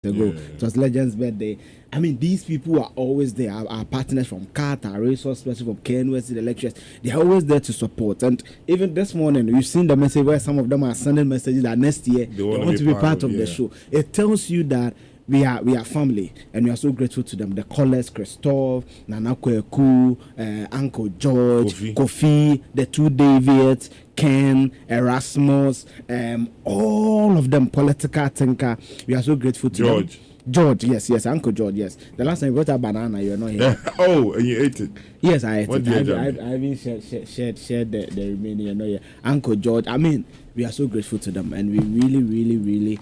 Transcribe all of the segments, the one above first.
ago. It was Legend's birthday. I mean, these people are always there. Our partners from Qatar, resource special from KNUST, the lecturers, they are always there to support. And even this morning, you've seen the message where some of them are sending messages that next year they want to be part of the show. It tells you that we are family, and we are so grateful to them. The callers, Christophe, Nana Kweku, Uncle George, Kofi, the two Davids, Ken, Erasmus, all of them, political thinker. We are so grateful to them. George, yes, Uncle George, yes. The last time you brought a banana, you're not here. Oh, and you ate it? Yes, I ate it. I even shared the remaining, you're not here. Uncle George, I mean, we are so grateful to them, and we really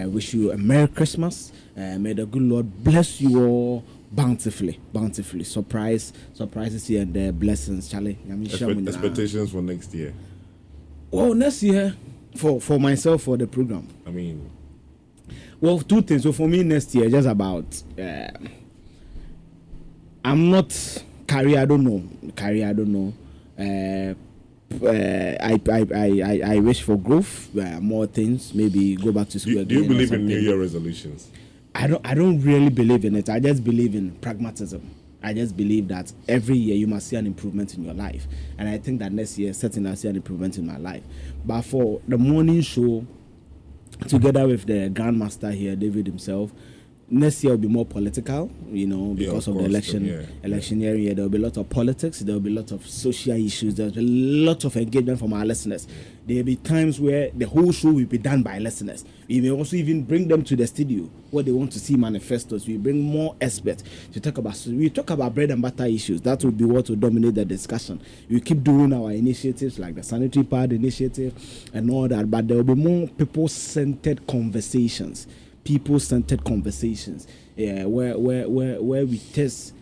wish you a Merry Christmas. May the good Lord bless you all bountifully. Surprises here and there, blessings, Charlie. Expectations for next year? Well, next year, for myself, for the program. I mean, well, two things. So for me, next year, just about, I'm not career. I don't know. I wish for growth, more things. Maybe go back to school. Do you believe in New Year resolutions? I don't really believe in it. I just believe in pragmatism. I just believe that every year you must see an improvement in your life, and I think that next year certainly I'll see an improvement in my life. But for the morning show, together with the Grandmaster here, David himself, next year will be more political, because of the election year. There will be a lot of politics. There will be a lot of social issues. There will be a lot of engagement from our listeners. There will be times where the whole show will be done by listeners. We may also even bring them to the studio where they want to see manifestos. We bring more experts to talk about. We talk about bread and butter issues. That will be what will dominate the discussion. We keep doing our initiatives like the sanitary pad initiative and all that, but there will be more people-centered conversations. People-centered conversations, where we test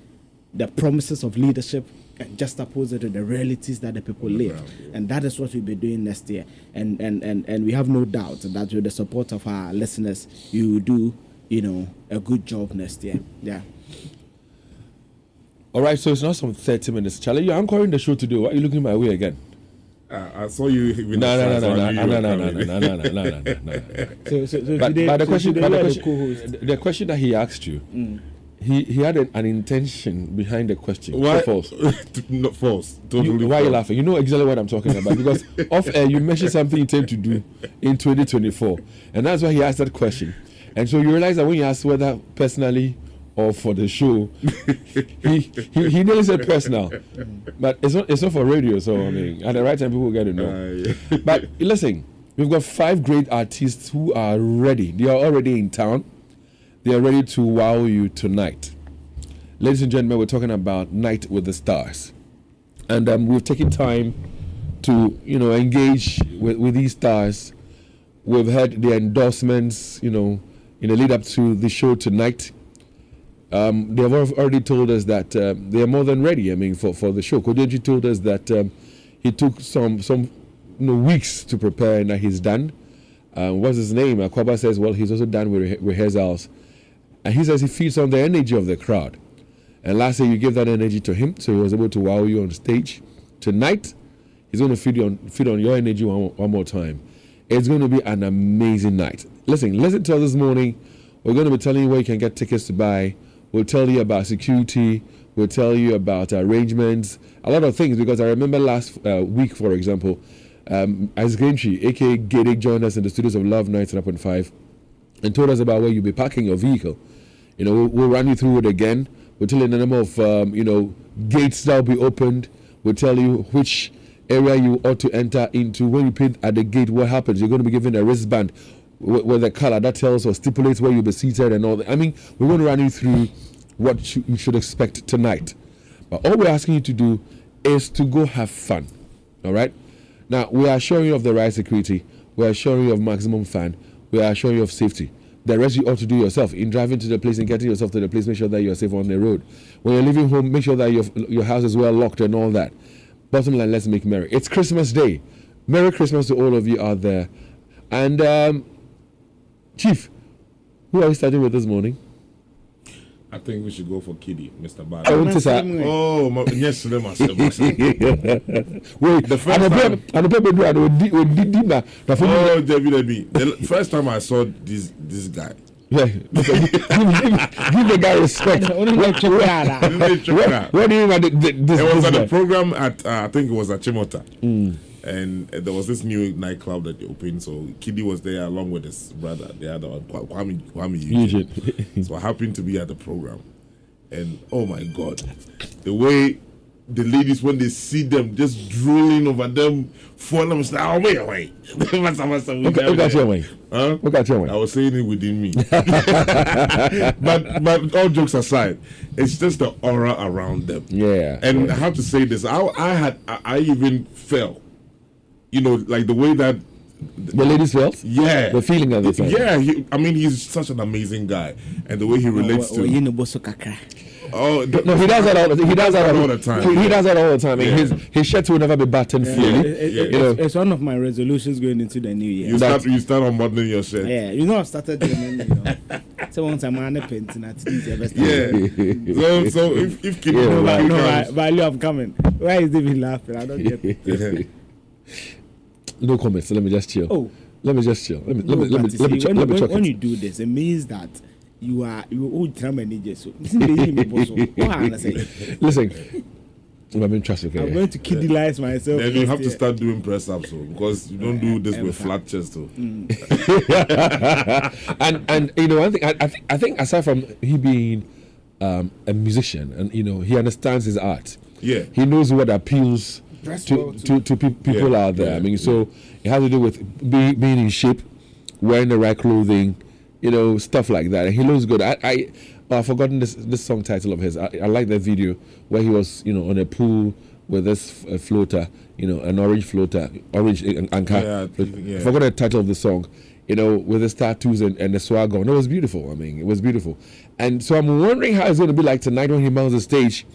the promises of leadership and just oppose it to the realities that the people live, and that is what we'll be doing next year. And we have no doubt that with the support of our listeners, you will do a good job next year. Yeah. All right. So it's not some 30 minutes, Charlie. You're anchoring the show today. Why are you looking my way again? I saw you. No. The question that he asked you, he had an intention behind the question. Why? False. Not false. Totally. Why are you laughing? You know exactly what I'm talking about, because off air you mentioned something you intend to do in 2024, and that's why he asked that question. And so you realize that when you ask whether personally or for the show, he nearly said personal, but it's not for radio. So I mean, at the right time, people get to know. But listen, we've got 5 great artists who are ready. They are already in town. They are ready to wow you tonight, ladies and gentlemen. We're talking about Nite with the Stars, and we've taken time to engage with these stars. We've heard the endorsements, in the lead up to the show tonight. They have already told us that they are more than ready. I mean, for the show. Kodeji told us that he took some weeks to prepare, and that he's done. What's his name? Akwaba says, well, he's also done with rehearsals, and he says he feeds on the energy of the crowd. And last year you gave that energy to him, so he was able to wow you on stage. Tonight, he's going to feed on your energy one more time. It's going to be an amazing night. Listen to us this morning. We're going to be telling you where you can get tickets to buy. We'll tell you about security. We'll tell you about arrangements, a lot of things. Because I remember last week, for example, as Grimshi, a.k.a. Gedig, joined us in the studios of Love 99.5 and told us about where you'll be parking your vehicle. We'll run you through it again. We'll tell you the number of gates that will be opened. We'll tell you which area you ought to enter into. When you pay at the gate, what happens? You're going to be given a wristband with the color that tells or stipulates where you'll be seated and all that. I mean, we're going to run you through what you should expect tonight. But all we're asking you to do is to go have fun. All right? Now, we are assuring you of the right security. We are assuring you of maximum fun. We are assuring you of safety. The rest you ought to do yourself. In driving to the place and getting yourself to the place, make sure that you're safe on the road. When you're leaving home, make sure that your house is well locked and all that. Bottom line, let's make merry. It's Christmas Day. Merry Christmas to all of you out there. And Chief, who are we starting with this morning? I think we should go for Kiddy, Mr. Bad. Yes, Wait, the first time. The first time I saw this guy, Yeah, give the guy respect. What do you mean by this? It was at a program at I think it was at Chimota, and there was this new nightclub that they opened. So Kiddy was there along with his brother, the other one, Kwame Eugene. So I happened to be at the program, and oh my God, the way the ladies, when they see them just drooling over them, for them, say, "Oh wait, Look at your way. Huh? Look at your way." I was saying it within me. but all jokes aside, it's just the aura around them. Yeah. And I have to say this, I even felt, like the way that the ladies felt. Yeah, the feeling of it. Yeah, he's such an amazing guy, and the way he relates to. Oh no, he does that all. He does that all the time. He does that all the time. Yeah. His shirts will never be buttoned fully. It's one of my resolutions going into the new year. You start unbuttoning your shirt. Yeah, I've started doing. So once I'm on a painting at least. Yeah. So if Kid value of coming. Why is he even laughing? I don't get it. No comments. Let me just chill. Oh, let me just chill. Let me check. When you do this, it means that you old drama manager. So listen, I'm interested. I'm going to kiddialize myself. Then you have to start doing press ups, because you don't do this with flat chest, though. And one thing I think aside from he being a musician, and he understands his art. Yeah, he knows what appeals to people out there. So it has to do with being in shape, wearing the right clothing. Stuff like that. And he looks good. I've forgotten this song title of his. I like that video where he was, on a pool with this floater, an orange floater, orange anchor. I forgot the title of the song, with the tattoos and the swag on. It was beautiful. It was beautiful. And so I'm wondering how it's going to be like tonight when he mounts the stage.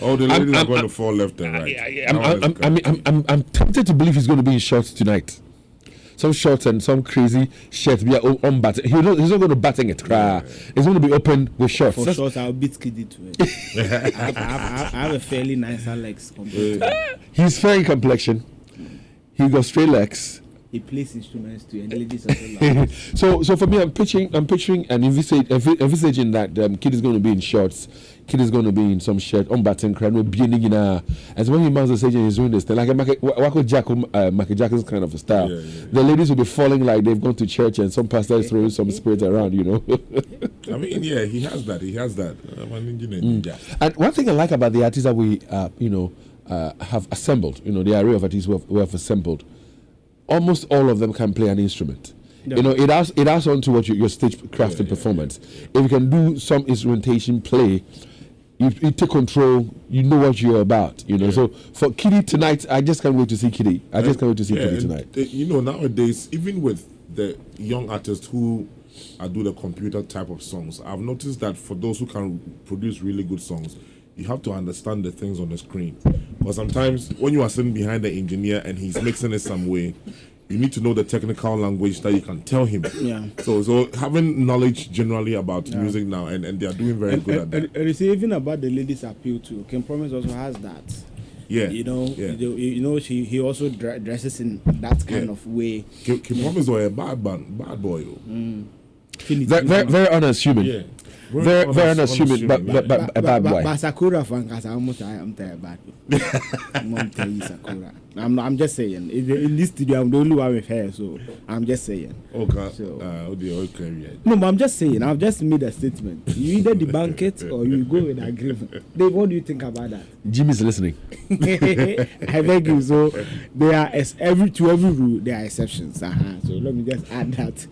Oh, the ladies are going to fall left and right. I'm tempted to believe he's going to be in shorts tonight. Some shorts and some crazy shirts. We are on batting. He's not going to batting it. It's going to be open with shorts. For shorts, I'll beat Kiddy to it. I have a fairly nice legs. He's fair in complexion. He got straight legs. He plays instruments too, and the ladies are so for me, I'm picturing and envisaging that Kid is going to be in shorts. Kid is going to be in some shirt, on batting crown, no beginning in as when he mounts the stage and he's doing this thing, like a Michael Jackson's kind of a style. The ladies will be falling like they've gone to church and some pastor is throwing some spirit around, he has that. And one thing I like about the artists that we, have assembled, the array of artists we have assembled, almost all of them can play an instrument. Yeah. It adds on to what your stage crafting performance. If you can do some instrumentation play, you take control, you know what you're about, So for Kiddy tonight, I just can't wait to see Kiddy. Kiddy tonight. Nowadays, even with the young artists who do the computer type of songs, I've noticed that for those who can produce really good songs, you have to understand the things on the screen. But sometimes when you are sitting behind the engineer and he's mixing it some way, you need to know the technical language that you can tell him. Yeah. So having knowledge generally about music now, and they are doing very good at that. And you see, even about the ladies' appeal too, Kim Promise also has that. Yeah. He also dresses in that kind of way. Kim Promise was a bad boy. Very, very unassuming. Yeah. Very unassuming, but a bad boy. But Sakura fan, because I'm tired bad. I'm telling you, Sakura. I'm just saying. In this studio, I'm the only one with her, so I'm just saying. Okay. So, no, but I'm just saying. I've just made a statement. You either debunk it or you go with agreement. Dave, what do you think about that? Jimmy's listening. I beg you. So there are to every rule there are exceptions. So let me just add that.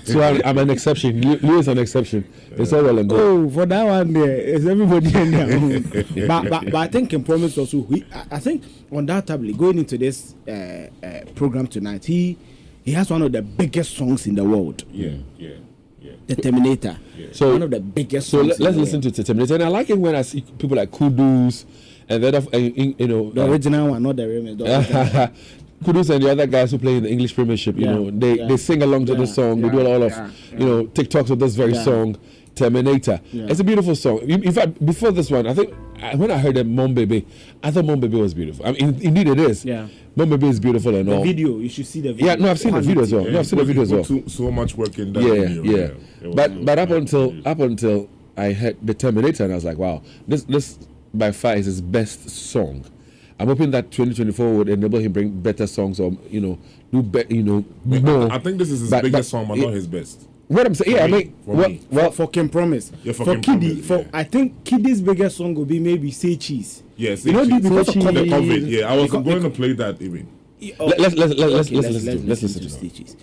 So I'm an exception. Lou is an exception. It's all well and good. Oh, for that one there, it's everybody in their own. But I think in Promise also, I think undoubtedly going into this program tonight, he has one of the biggest songs in the world. Yeah. The Terminator. Yeah. So one of the biggest songs. So let's listen to the Terminator. And I like it when I see people like Kudus and that of the original one, not the remix. Kudus and the other guys who play in the English Premiership, you know, they sing along to the song. They do a lot of, you know, TikToks with this very song, Terminator. It's a beautiful song. In fact, before this one, I think when I heard Mom Baby, I thought Mom Baby was beautiful. I mean, indeed it is. Yeah. Mom Baby is beautiful and all. The video, you should see the video. Yeah, no, I've seen the video as well. No, I've seen the video as well. So much work in that video. Yeah. But up until I heard the Terminator, and I was like, wow, this by far is his best song. I'm hoping that 2024 would enable him bring better songs, or do more. I think this is his biggest song, but not his best. What I'm saying, for Kim Promise, for Kiddy, Promise, I think Kiddy's biggest song will be maybe Say Cheese. Yes, because of COVID. Yeah, I was going to play that even. Let's listen to Say Cheese.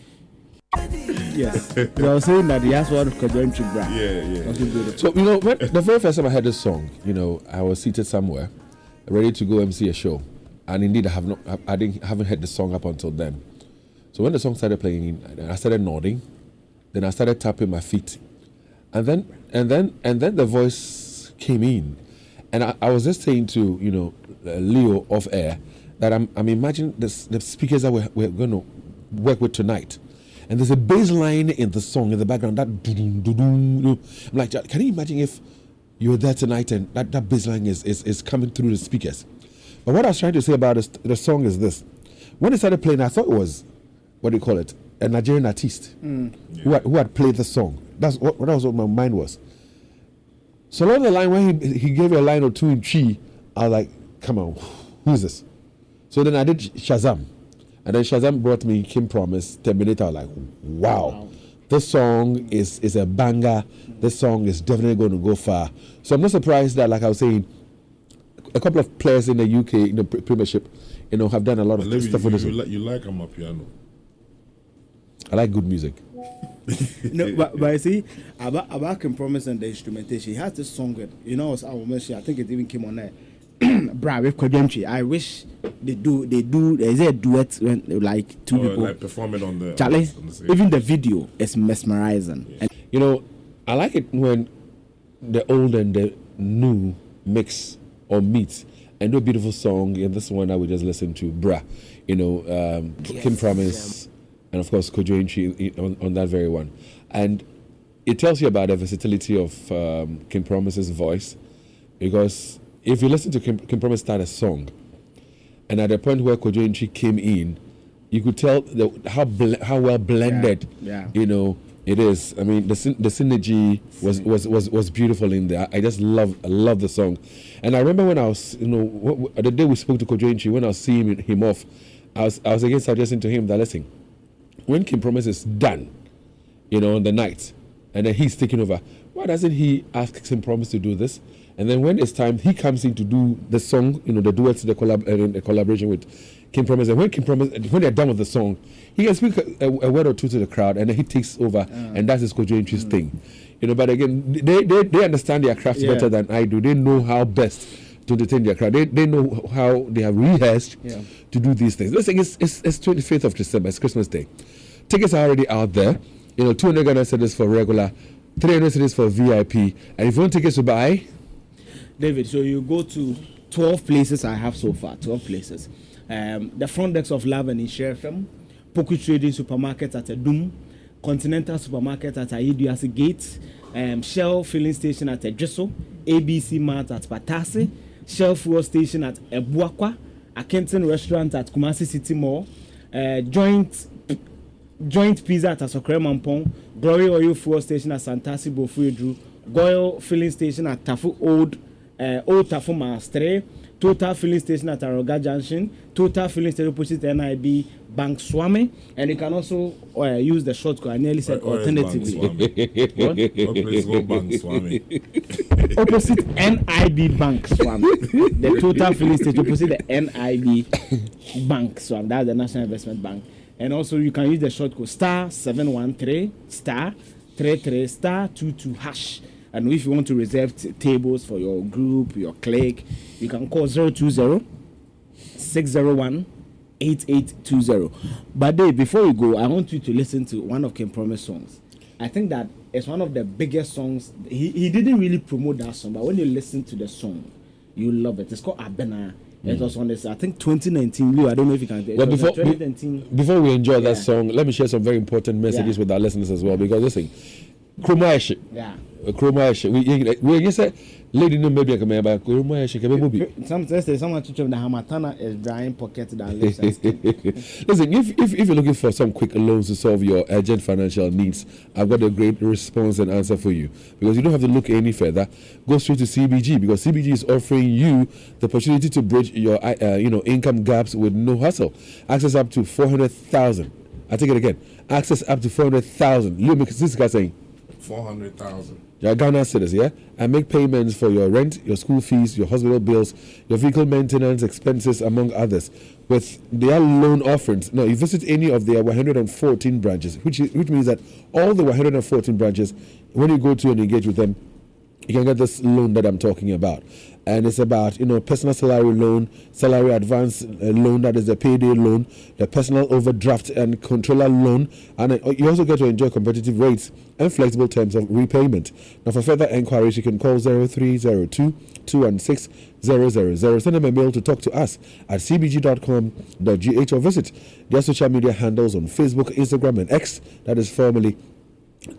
Yes, I was saying that he has one of Kadentry brand. Yeah. So when the very first time I heard this song, I was seated somewhere, ready to go MC a show, and indeed I haven't heard the song up until then. So when the song started playing, I started nodding, then I started tapping my feet, and then the voice came in, and I was just saying to Leo off air that I'm imagining the speakers that we're going to work with tonight. And there's a bass line in the song in the background. That I'm like, can you imagine if you were there tonight and that bass line is coming through the speakers? But what I was trying to say about the song is this. When it started playing, I thought it was, what do you call it, a Nigerian artist who had played the song. That was what my mind was. So along the line, when he gave a line or two in Chi, I was like, come on, who's this? So then I did Shazam. And then Shazam brought me Kim Promise, Terminator. I was like, wow. This song is a banger. This song is definitely going to go far. So I'm not surprised that, like I was saying, a couple of players in the UK, in the Premiership, have done a lot of stuff with this. You like Amapiano? I like good music. No, but I see about Kim Promise and the instrumentation. He has this song with, I think it even came on there. Bra with Kodemchi. I wish they do. Is it a duet when like two people like performing on the Charlie? On the Even the video is mesmerizing. Yeah. And, I like it when the old and the new mix or meet and do a beautiful song. And this one that we just listened to, Bra. Kim Promise, and of course Kojo on that very one. And it tells you about the versatility of Kim Promise's voice, because if you listen to Kim Promise start a song, and at the point where Kojo Inchi came in, you could tell how well blended, it is. I mean, the synergy was beautiful in there. I just love the song, and I remember when I was, the day we spoke to Kojo Inchi, when I was seeing him off, I was again suggesting to him that, listen, when Kim Promise is done, on the night, and then he's taking over, why doesn't he ask Kim Promise to do this? And then when it's time, he comes in to do the song, the duets, the collaboration with Kim Promise. And when they're done with the song, he can speak a word or two to the crowd, and then he takes over, and that's his Kojo Inchi's thing. But again, they understand their craft better than I do. They know how best to entertain their crowd. They know how they have rehearsed to do these things. Let's say it's 25th of December, it's Christmas Day. Tickets are already out there. 200 Ghana cedis for regular, 300 cedis for VIP. And if you want tickets to buy, David, so you go to 12 places I have so far, 12 places. The front decks of Love and Inshirefem, Poku Trading Supermarket at Edum, Continental Supermarket at Aidiasi Gate, Shell Filling Station at Edriso, ABC Mart at Patase, Shell Fuel Station at Ebuakwa, Akenton Restaurant at Kumasi City Mall, Joint Pizza at Asokre Mampong, Glory Oil Fuel Station at Santasi Bofuedru, Goyle Filling Station at Tafu Old Tafu Mastre, Total Filling Station at Aroga Junction, Total Filling Station opposite NIB Bank Swami, and you can also use the shortcut. I nearly said alternatively. Opposite NIB Bank Swami. The Total Filling Station opposite the NIB Bank Swami. That's the National Investment Bank. And also you can use the shortcode *713 *33 *22 hash. And if you want to reserve tables for your group, your clique, you can call 020 601 8820. But Dave, before you go, I want you to listen to one of Kim Promise songs. I think that it's one of the biggest songs. He didn't really promote that song, but when you listen to the song, you love it. It's called Abena. It was on this, I think 2019. Lou, I don't know if you can. Well, before we enjoy that Yeah. song, let me share some very important messages Yeah. with our listeners as well. Because listen, Krumash, Yeah. we just said, lady, no, maybe I can remember Krumash. Sometimes there's someone to the Hamatana is drying pocket than lips and skin. Listen, if you're looking for some quick loans to solve your urgent financial needs, I've got a great response and answer for you. Because you don't have to look any further. Go straight to CBG, because CBG is offering you the opportunity to bridge your income gaps with no hassle. Access up to 400,000. I take it again. Access up to 400,000. You make this guy saying 400,000. You're a Ghana citizen, yeah? And make payments for your rent, your school fees, your hospital bills, your vehicle maintenance expenses, among others, with their loan offerings. Now, you visit any of their 114 branches, which means that all the 114 branches, when you go to and engage with them, you can get this loan that I'm talking about. And it's about, personal salary loan, salary advance loan, that is the payday loan, the personal overdraft and controller loan. And you also get to enjoy competitive rates and flexible terms of repayment. Now, for further enquiries, you can call 0302 216 000. Send them a mail to talk to us at cbg.com.gh or visit their social media handles on Facebook, Instagram, and X, that is formerly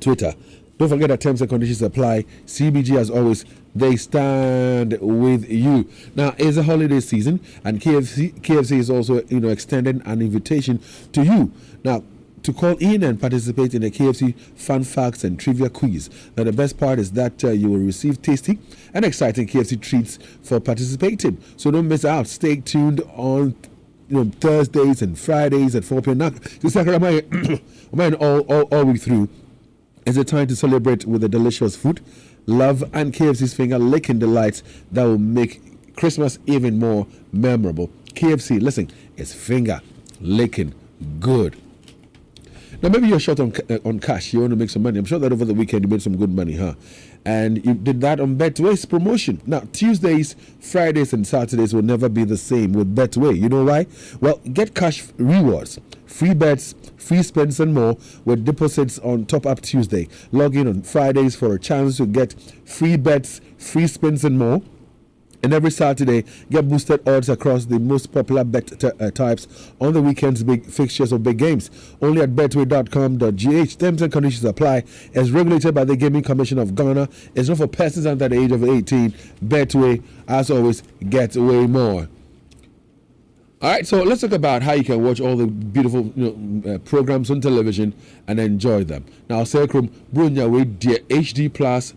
Twitter. Don't forget that terms and conditions apply. CBG, as always, they stand with you. Now, it's a holiday season, and KFC is also, extending an invitation to you. Now, to call in and participate in the KFC fun facts and trivia quiz. Now, the best part is that you will receive tasty and exciting KFC treats for participating. So don't miss out. Stay tuned on Thursdays and Fridays at 4 p.m. Now, all week through. It's a time to celebrate with the delicious food, love, and KFC's finger licking delights that will make Christmas even more memorable. KFC, listen, it's finger licking good. Now, maybe you're short on cash. You want to make some money. I'm sure that over the weekend you made some good money, huh? And you did that on Betway's promotion. Now, Tuesdays, Fridays, and Saturdays will never be the same with Betway. You know why? Well, get cash rewards, free bets, free spends, and more with deposits on Top Up Tuesday. Log in on Fridays for a chance to get free bets, free spends, and more. And every Saturday, get boosted odds across the most popular bet types on the weekend's big fixtures of big games. Only at betway.com.gh. Terms and conditions apply. As regulated by the Gaming Commission of Ghana. It's not for persons under the age of 18. Betway, as always, gets way more. All right, so let's talk about how you can watch all the beautiful programs on television and enjoy them. Now, Sekrum, Brunya with HD Plus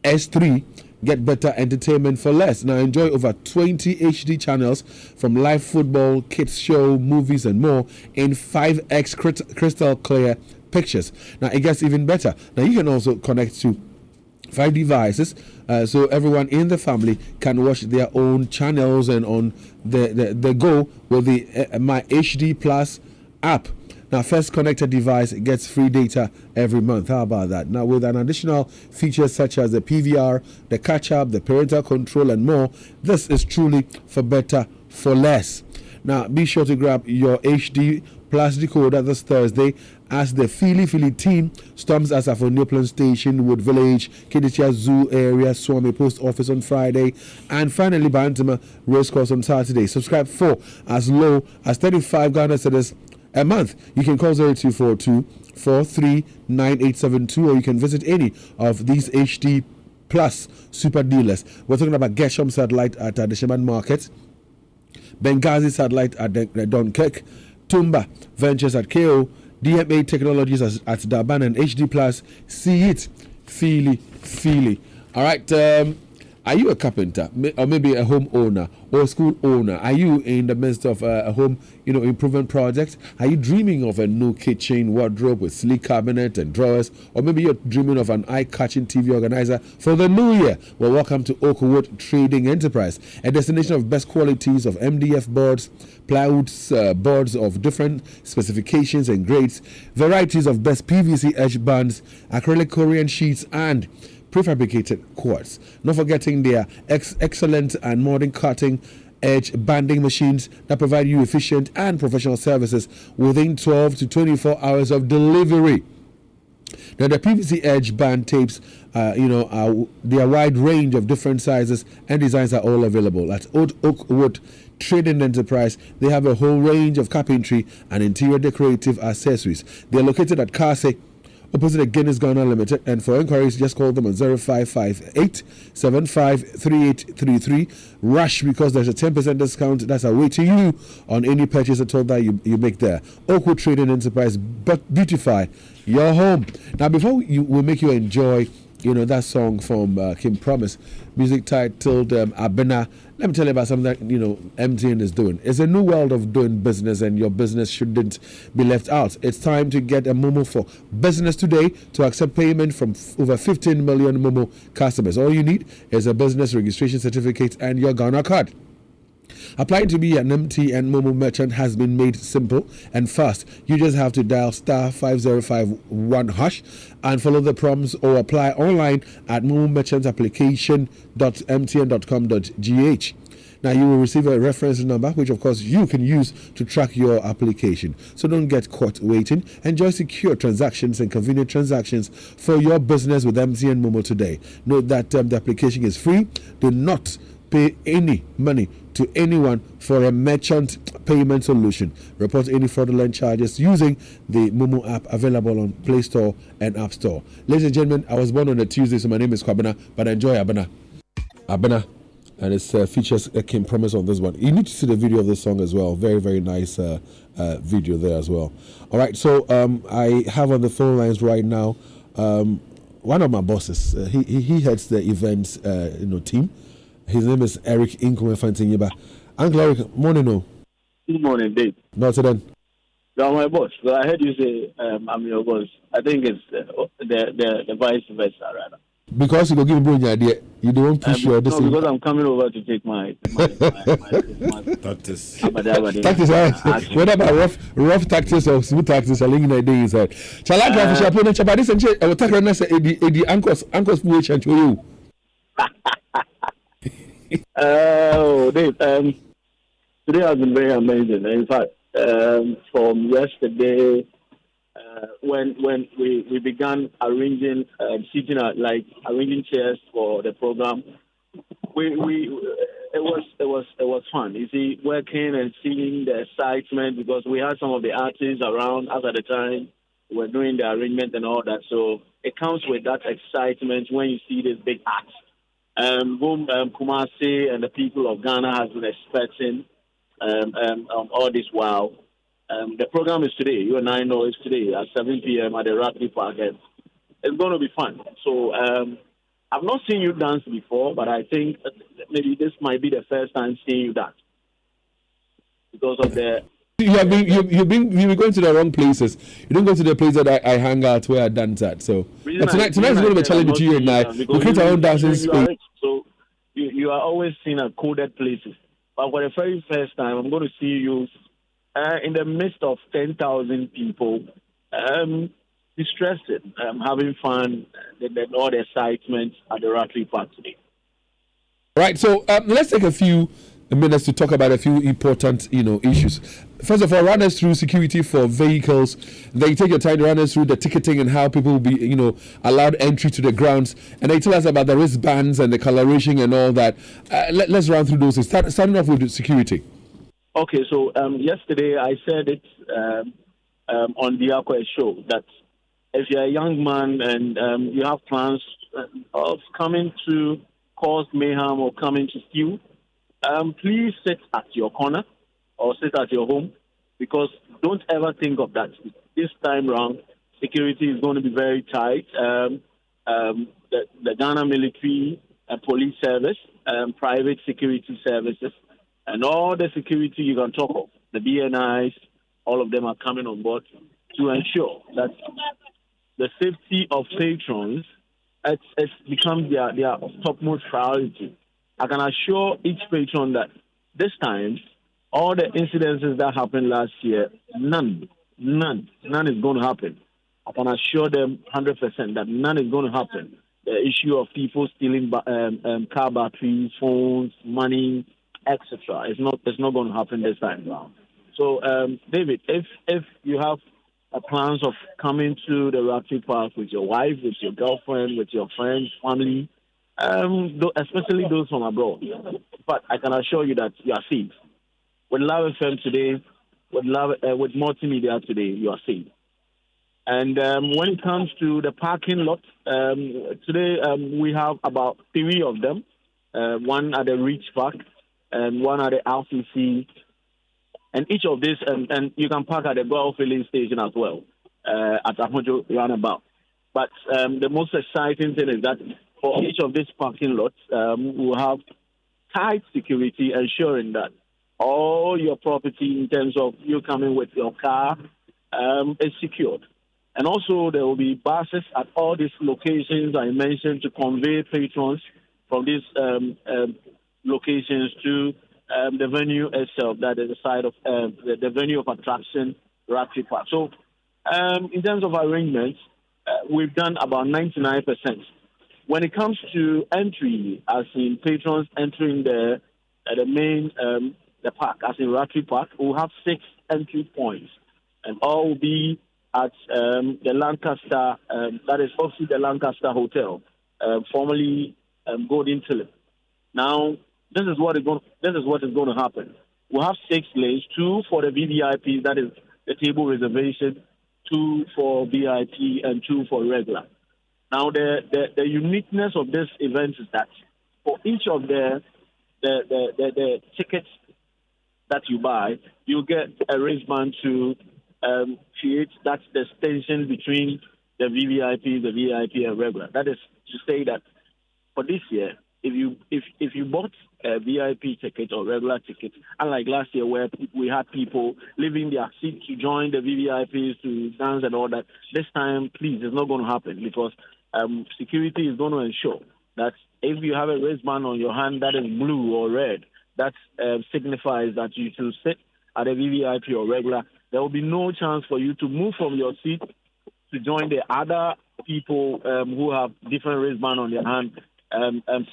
S3. Get better entertainment for less. Now enjoy over 20 HD channels from live football, kids show, movies, and more in 5x crystal clear pictures. Now it gets even better. Now you can also connect to 5 devices, so everyone in the family can watch their own channels and on the go with the My HD Plus app. Now, first connected device gets free data every month. How about that? Now, with an additional features such as the PVR, the catch-up, the parental control, and more, this is truly for better, for less. Now, be sure to grab your HD Plus decoder this Thursday as the Philly team storms Asafo Newplant Station, Wood Village, Kiditia Zoo area, Swami Post Office on Friday, and finally Bantama Racecourse on Saturday. Subscribe for as low as 35 Ghana cedis a month. You can call 0242 439872, or you can visit any of these HD Plus super dealers. We're talking about Gershom Satellite at the Shaman Market, Benghazi Satellite at Dunkirk, Tumba Ventures at KO, DMA Technologies at Durban, and HD Plus. See it, feel it. All right. Are you a carpenter or maybe a home owner or a school owner? Are you in the midst of a home, improvement project? Are you dreaming of a new kitchen wardrobe with sleek cabinet and drawers? Or maybe you're dreaming of an eye-catching TV organizer for the new year? Well, welcome to Oakwood Trading Enterprise, a destination of best qualities of MDF boards, plywood boards of different specifications and grades, varieties of best PVC edge bands, acrylic Korean sheets, and prefabricated quartz. Not forgetting their excellent and modern cutting edge banding machines that provide you efficient and professional services within 12 to 24 hours of delivery. Now, the PVC edge band tapes, their wide range of different sizes and designs are all available at Oakwood Trading Enterprise. They have a whole range of carpentry and interior decorative accessories. They're located at Kase, opposite the Guinness Ghana Limited, and for inquiries just call them on 0558 753833. Rush, because there's a 10% discount that's awaiting you on any purchase at all that you make there. Oakwood Trading Enterprise, but beautify your home. Now, before we'll make you enjoy that song from Kim Promise, music titled Abena. Let me tell you about something that MTN is doing. It's a new world of doing business, and your business shouldn't be left out. It's time to get a Momo for Business today to accept payment from over 15 million Momo customers. All you need is a business registration certificate and your Ghana card. Applying to be an MTN Momo merchant has been made simple and fast. You just have to dial *5051# and follow the prompts, or apply online at momomerchantapplication.mtn.com.gh. Now, you will receive a reference number, which of course you can use to track your application. So don't get caught waiting. Enjoy secure transactions and convenient transactions for your business with MTN Momo today. Note that the application is free. Do not pay any money to anyone for a merchant payment solution. Report any fraudulent charges using the Momo app available on Play Store and App Store. Ladies and gentlemen, I was born on a Tuesday, so my name is Kwabena, but I enjoy Abena. And it features Kim Promise on this one. You need to see the video of this song as well. Very, very nice video there as well. All right, so I have on the phone lines right now one of my bosses. He heads the events team. His name is Eric Inkom Fantinyiba. Uncle Eric, morning. No. Good morning, Dave. No, then. You're my boss. So I heard you say I'm your boss. I think it's the vice versa, rather. Because you go give me an idea, you don't push your decision. No, because I'm coming over to take my tactics. Tactics, whether about rough tactics or smooth tactics, I'm linking idea inside. Shall I grab a chaplain and Chabadis and I will take her next the uncle's which and you. Oh, Dave, today has been very amazing. In fact, from yesterday, when we began arranging arranging chairs for the program, it was fun. You see, working and seeing the excitement, because we had some of the artists around us at the time. We were doing the arrangement and all that, so it comes with that excitement when you see this big act. Kumasi and the people of Ghana has been expecting all this while. The program is today. You and I know it's today at 7 p.m. at the Rugby Park. And it's going to be fun. So I've not seen you dance before, but I think maybe this might be the first time seeing you dance because of the. You've been going to the wrong places. You don't go to the place that I hang out where I dance at. So tonight's going to be a challenge between you and I. We create our own dancing space. So you are always seen at coded places. But for the very first time, I'm going to see you in the midst of 10,000 people, distressing, having fun, all the excitement at the Rugby Park today. Right. So let's take a few minutes to talk about a few important, issues. First of all, run us through security for vehicles. Then you take your time to run us through the ticketing and how people will be, allowed entry to the grounds. And then you tell us about the wristbands and the coloration and all that. Let's run through those things. Starting off with security. Okay, so yesterday I said it on the Aqua show that if you're a young man and you have plans of coming to cause mayhem or coming to steal, please sit at your corner or sit at your home, because don't ever think of that. This time round, security is going to be very tight. The Ghana military, police service, private security services, and all the security you can talk of, the BNIs, all of them are coming on board to ensure that the safety of patrons it's become their topmost priority. I can assure each patron that this time, all the incidences that happened last year, none is going to happen. I can assure them 100% that none is going to happen. The issue of people stealing car batteries, phones, money, etc. It's not going to happen this time around. So, David, if you have plans of coming to the Rugby Park with your wife, with your girlfriend, with your friends, family, especially those from abroad, but I can assure you that you are safe. with Love FM today, with multimedia today, you are safe. And when it comes to the parking lot, today we have about 3 of them. One at the Reach Park and one at the RCC. And each of these, and you can park at the Goil filling station as well, at Ahojo roundabout. But the most exciting thing is that for each of these parking lots, we'll have tight security ensuring that all your property in terms of you coming with your car is secured. And also there will be buses at all these locations I mentioned to convey patrons from these locations to the venue itself, that is the side of the venue of attraction, Rugby Park. So in terms of arrangements, we've done about 99%. When it comes to entry, as in patrons entering the main the park, as in Rugby Park, we'll have 6 entry points, and all will be at the Lancaster, that is opposite the Lancaster Hotel, formerly Golden Tulip. Now, this is what is going to happen. We'll have 6 lanes, 2 for the VVIPs, that is the table reservation, 2 for VIP, and 2 for regular. Now, the uniqueness of this event is that for each of the tickets that you buy, you get a wristband to create that distinction between the VVIP, the VIP, and regular. That is to say that for this year, if you bought a VIP ticket or regular ticket, unlike last year where we had people leaving their seat to join the VVIPs to dance and all that, this time, please, it's not going to happen because security is going to ensure that if you have a wristband on your hand that is blue or red, that signifies that you should sit at a VVIP or regular. There will be no chance for you to move from your seat to join the other people who have different wristband on their hand,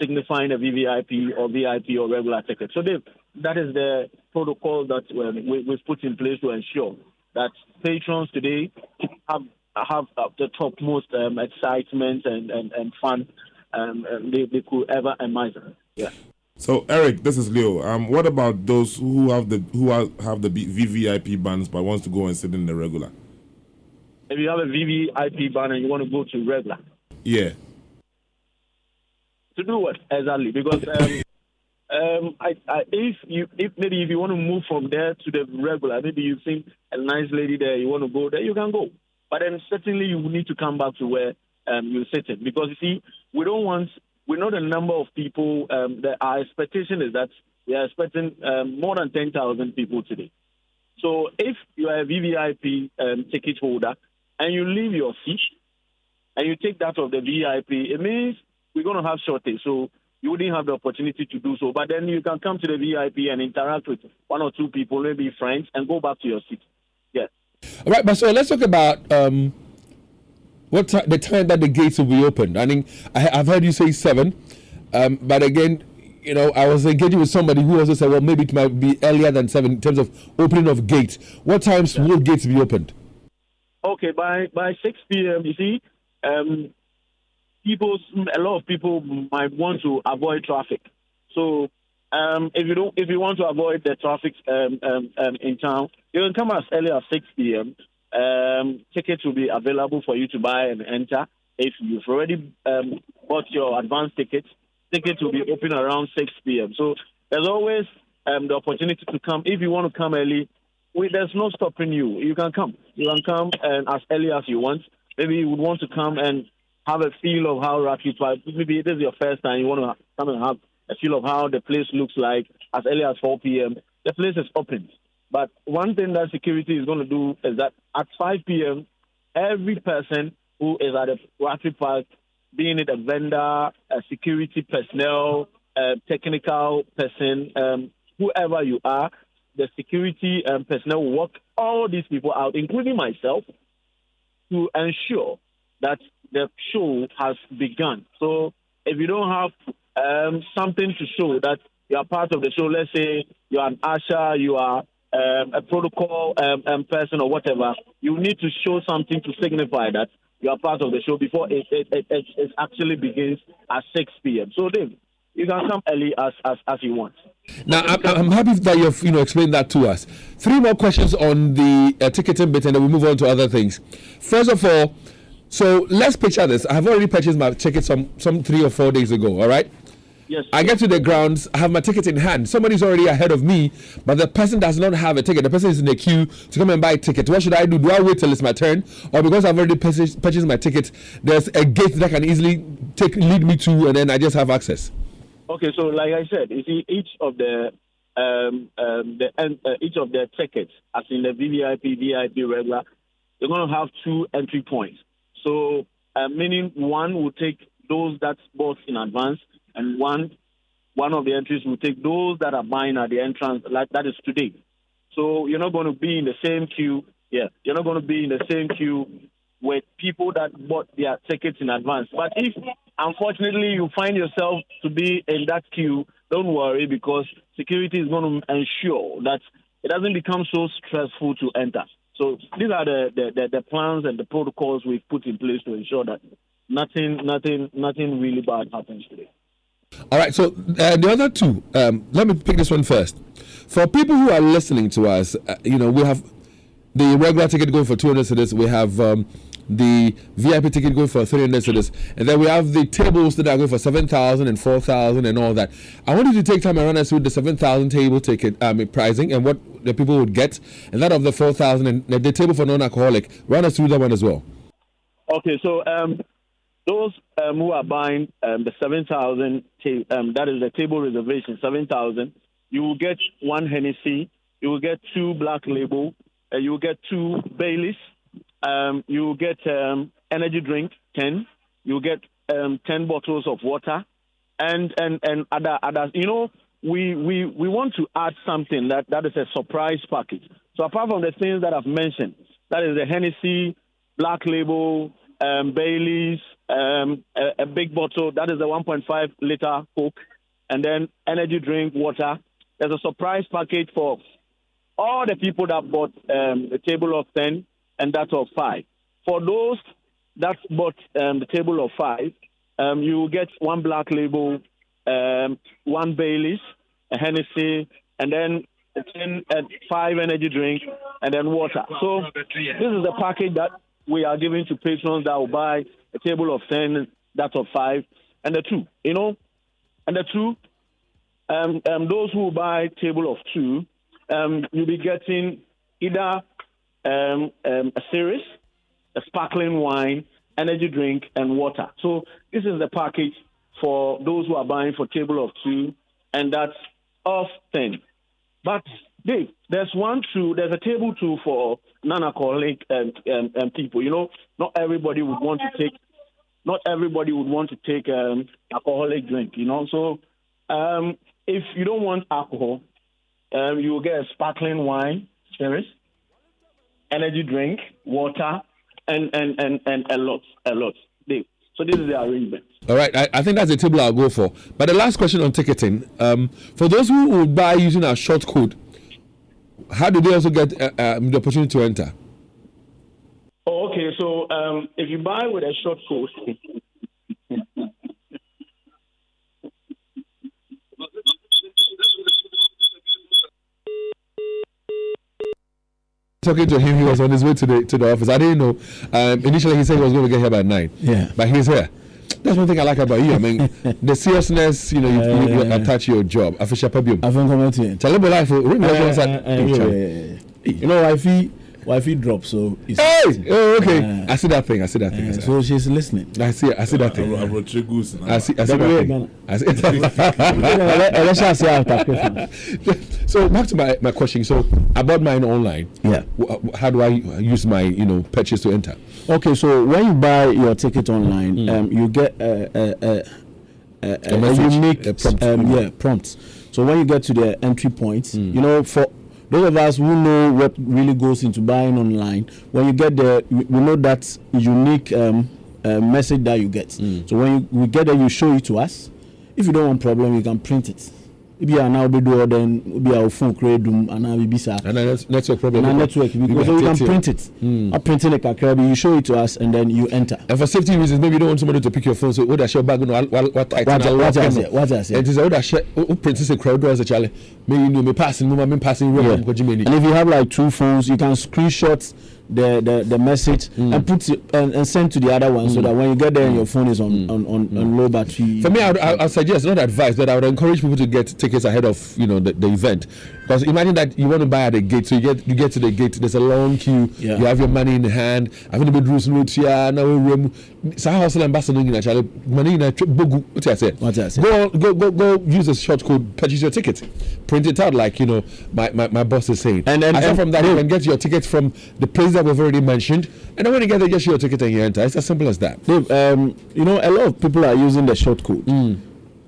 signifying a VVIP or VIP or regular ticket. So that is the protocol that we've put in place to ensure that patrons today have the topmost excitement and fun they could ever imagine. Yeah. So Eric, this is Leo. What about those who have the VVIP bands but wants to go and sit in the regular? If you have a VVIP band and you want to go to regular, yeah. To do what exactly? Because if you want to move from there to the regular, maybe you think a nice lady there, you want to go there, you can go. But then certainly you will need to come back to where you're sitting, because you see, we know the number of people. Our expectation is that we are expecting more than 10,000 people today. So if you are a VVIP ticket holder and you leave your seat and you take that of the VIP, it means we're going to have shortage. So you wouldn't have the opportunity to do so. But then you can come to the VIP and interact with 1 or 2 people, maybe friends, and go back to your seat. Yes. All right, but so let's talk about the time that the gates will be opened. I mean, I've heard you say 7, but again, you know, I was engaging with somebody who also said, well, maybe it might be earlier than 7 in terms of opening of gates. What times will gates be opened? Okay, by 6 p.m. You see, a lot of people might want to avoid traffic. So if you want to avoid the traffic in town, you can come as early as 6 p.m. Tickets will be available for you to buy and enter. If you've already bought your advance tickets will be open around 6 p.m. So there's always the opportunity to come. If you want to come early, there's no stopping you. You can come. You can come as early as you want. Maybe you would want to come and have a feel of how Rapid Park, maybe this is your first time, you want to come and have a feel of how the place looks like as early as 4 p.m. The place is open. But one thing that security is going to do is that at 5 p.m., every person who is at the Rapid Park, being it a vendor, a security personnel, a technical person, whoever you are, the security personnel will walk all these people out, including myself, to ensure that the show has begun. So if you don't have something to show that you are part of the show, let's say you are an usher, you are a protocol person or whatever, you need to show something to signify that you are part of the show before it actually begins at 6 p.m. So Dave, you can come early as you want. Now, I'm happy that you've explained that to us. 3 more questions on the ticketing bit, and then we move on to other things. First of all, so let's picture this. I have already purchased my ticket some 3 or 4 days ago. All right. Yes. I get to the grounds, I have my ticket in hand. Somebody's already ahead of me, but the person does not have a ticket. The person is in the queue to come and buy a ticket. What should I do? Do I wait till it's my turn? Or because I've already purchased my ticket, there's a gate that can easily lead me to, and then I just have access? Okay, so like I said, you see, each of the tickets, as in the VVIP, VIP, regular, they're going to have 2 entry points. So, meaning one will take those that's bought in advance, and one of the entries will take those that are buying at the entrance, like that is today. So you're not going to be in the same queue. Yeah, you're not going to be in the same queue with people that bought their tickets in advance. But if, unfortunately, you find yourself to be in that queue, don't worry, because security is going to ensure that it doesn't become so stressful to enter. So these are the plans and the protocols we've put in place to ensure that nothing really bad happens today. All right, so the other 2, let me pick this one first. For people who are listening to us, we have the regular ticket going for 200 cedis. We have the VIP ticket going for 300 cedis. And then we have the tables that are going for 7,000 and 4,000 and all that. I want you to take time and run us through the 7,000 table ticket pricing and what the people would get. And that of the 4,000 and the table for non-alcoholic. Run us through that one as well. Okay, so those who are buying the 7,000, that is the table reservation, 7,000, you will get 1 Hennessy, you will get 2 Black Label, you will get 2 Baileys, you will get energy drink, 10, you will get 10 bottles of water, and others. We want to add something that is a surprise package. So apart from the things that I've mentioned, that is the Hennessy, Black Label, Baileys, a big bottle, that is the 1.5 liter Coke, and then energy drink, water. There's a surprise package for all the people that bought the table of 10 and that of 5. For those that bought the table of 5, you will get 1 Black Label, 1 Baileys, a Hennessy, and then 5 energy drink, and then water. So this is the package that we are giving to patrons that will buy a table of 10, that of 5, and the 2. And the 2, those who buy table of 2, you'll be getting either a series, a sparkling wine, energy drink, and water. So this is the package for those who are buying for table of 2, and that's of 10. But Dave, there's a table 2 for non-alcoholic people. Not everybody would want to take alcoholic drink. So if you don't want alcohol, you will get a sparkling wine, series, energy drink, water, and a lot. Dave. So this is the arrangement. All right, I think that's the table I'll go for. But the last question on ticketing, for those who will buy using our short code, how do they also get the opportunity to enter? Oh, okay. So if you buy with a short code, talking to him, he was on his way to the office. I didn't know. Initially, he said he was going to get here by 9. Yeah, but he's here. That's one thing I like about you. I mean, the seriousness, you attach your job. Official public. I've been commenting. Tell me life. Wifey dropped, so it's okay. I see that thing. So she's listening. I see that thing. I brought 3 goose. I see that thing. So back to my question. So I bought mine online. Yeah. How do I use my purchase to enter? Okay, so when you buy your ticket online, you get a unique prompt. So when you get to the entry points, for those of us who know what really goes into buying online, when you get there, we know that unique message that you get. So when we get there, you show it to us. If you don't want problem, you can print it. Be now be do then be our phone create and now be bisa and network problem and network because you can print it or printing a kakra you show it to us and then you enter, and for safety reasons maybe you don't want somebody to pick your phone, so what share bag what I say it is what share print a crowd as a challenge me passing room. And if you have like 2 phones you can screenshot the message and put it and send to the other one so that when you get there and your phone is on low battery. For me, I suggest, not advise, but I would encourage people to get tickets ahead of the event, because imagine that you want to buy at the gate, so you get to the gate, there's a long queue, you have your money in the hand, having a bit rules here now room. So how hustle ambassador actually money in a bogu. What I say? Go use a short code, purchase your ticket, print it out like my boss is saying, and aside from that you can get your ticket from the place that we've already mentioned, and then when you get there, just your ticket and you enter. It's as simple as that. Dave, a lot of people are using the short code,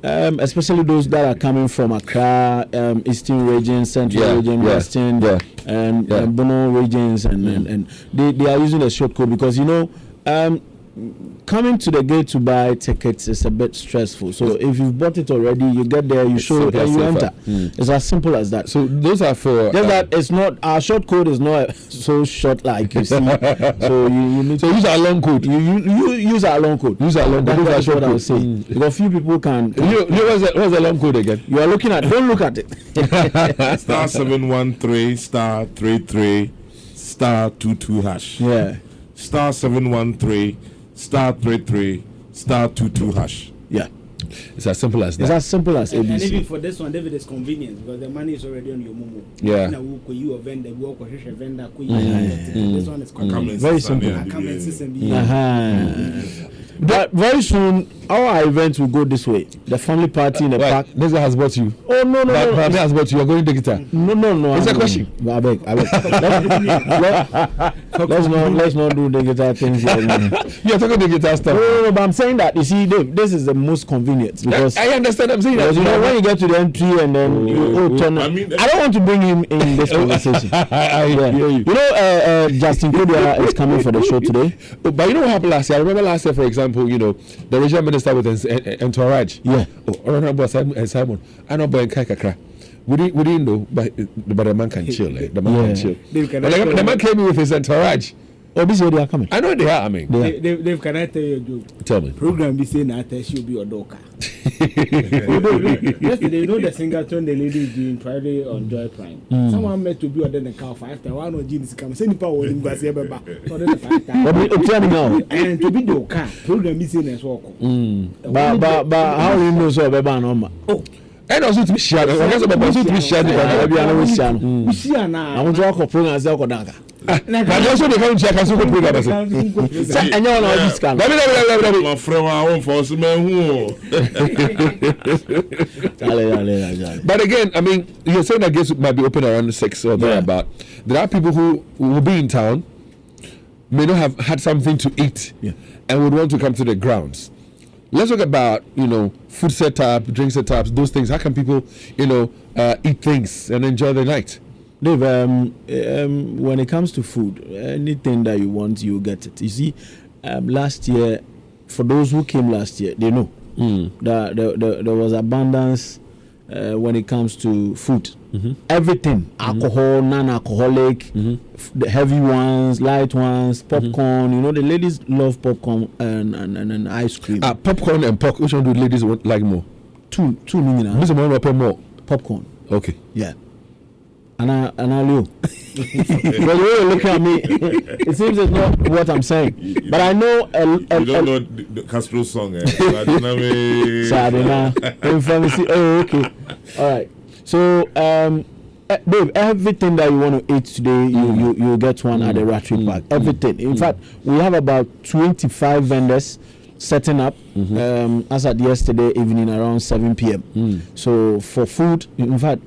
especially those that are coming from Accra, Eastern region, Central region, Western, and Bono regions, and they are using the short code because coming to the gate to buy tickets is a bit stressful. So if you've bought it already, you get there, you show it, and you enter. It's as simple as that. So those are for that it's not our short code is not so short like you see. So you need to use our long code. You use our long code. Use our long code. That's what I was saying. Because few people can. What's the long code again? You are looking at. Don't look at it. Star 713 star 33 star 22 hash. Yeah. Star 713 star 33 star 22 hash. Yeah. It's as simple as that. It's as simple as ABC. And even for this one, David, is convenient because the money is already on your Momo. Yeah. You a vendor, walk or a vendor. This one is convenient. Very simple. But very soon, our event will go this way. The family party in the park. This guy has bought you. Oh no! Has bought you. You're going digital. No. It's a question. I beg. Let's not do digital things. You're talking digital stuff. No. But I'm saying that you see, Dave, this is the most convenient because I understand. I'm saying that because when you get to the entry and then turn. I don't want to bring him in this conversation. I hear you. Justin Kodia is coming for the show today. But you know what happened last year? I remember last year, for example, the regional minister with entourage. Yeah. Honorable Simon. I know boy Kakra. We didn't know, but the man can chill. The man can chill. The man came in with his entourage. Oh, this is where they are coming. I know they are. I mean, Dave, can I tell you a joke? Tell me. Program be saying that she'll be your daughter. Yesterday, the singer turned the lady is doing Friday on Joy Prime. Someone met to be on the car 5 times. One of jeans come. Send power in Guasiaba. And to be the car program be saying as well. But how do you know so about normal? Oh. And also to be shared. I guess about to be shared. We see now. I want to walk a program as well. But also the country can so program. And you know this can. My friend, I want for some men who. But again, I mean, you're saying that gates might be open around 6 or thereabout. There are people who will be in town, may not have had something to eat, and would want to come to the grounds. Let's talk about food setup, drink setups, those things. How can people eat things and enjoy the night? Dave, when it comes to food, anything that you want, you get it. You see, last year, for those who came last year, they know that there was abundance when it comes to food. Everything, alcohol, non-alcoholic, the heavy ones, light ones, popcorn. The ladies love popcorn and ice cream. Popcorn and pork. Which one do ladies like more? Two. Which one pay more? Popcorn. Okay. Yeah. And I know. Well, you look at me. It seems it's not what I'm saying, but I know. You don't know the Castro song, eh? Oh, okay. All right. So, Dave, everything that you want to eat today, you get one at the Rattree Park. Everything. In fact, we have about 25 vendors setting up as at yesterday evening around 7 p.m. So for food, in fact,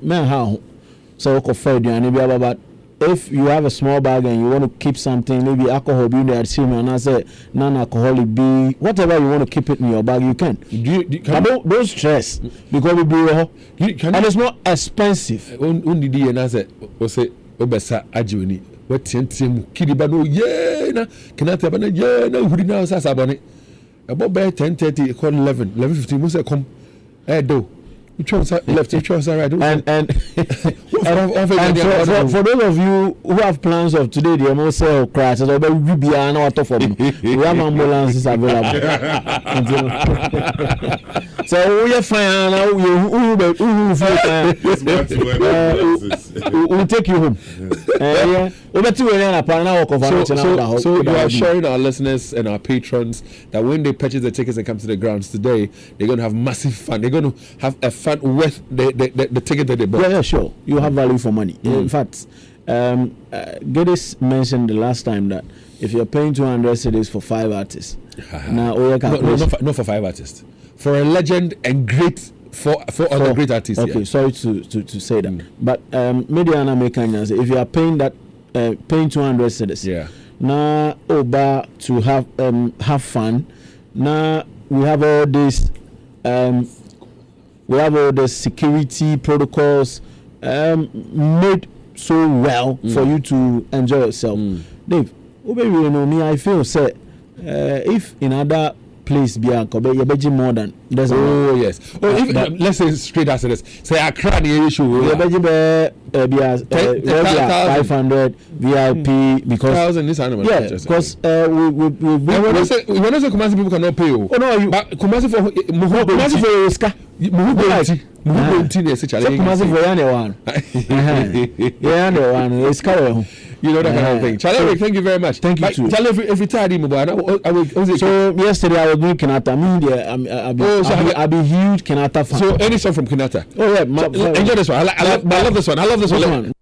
so but if you have a small bag and you want to keep something, maybe alcohol be there, and I say non-alcoholic be whatever you want to keep it in your bag, you can. Don't stress because we do and it's not expensive. Only the and I said, say obesa ajioni. What tentim kidibano na cannot have na who now says about it. About by 10:30, call 11:15. Must come. Do. Which one's left? Which one's right? And for those of you who have plans of today, the most sell crash. So we be an auto for me. We have ambulances available. So we are fine now. We'll take you home. So you are sharing our listeners and our patrons that when they purchase the tickets and come to the grounds today, they're going to have massive fun. They're going to have a fun worth the ticket that they bought. Yeah, sure. You have value for money. In fact, Geddes mentioned the last time that if you're paying 200 cedis for 5 artists, now not for 5 artists, for a legend and great for other great artists. Okay, sorry to say that, but Mediana Mekanya say if you are paying that paying 200 cedis, now Oba to have fun. Now we have all this. We have all the security protocols made so well for you to enjoy yourself. Dave, me, I feel say if in other place be a more than there's yes. Let's say straight answer this. Say I cry the issue. 500 VIP because because we when say Kumasi people cannot pay. Oh no, but Kumasi for Ska. You know that kind of thing. Charlie, thank you very much. Thank you too. Charlie, every time so yesterday I was doing Kenata. I'll be huge Kenata fan. So any song from Kenata? Oh yeah, enjoy this one. I love this one.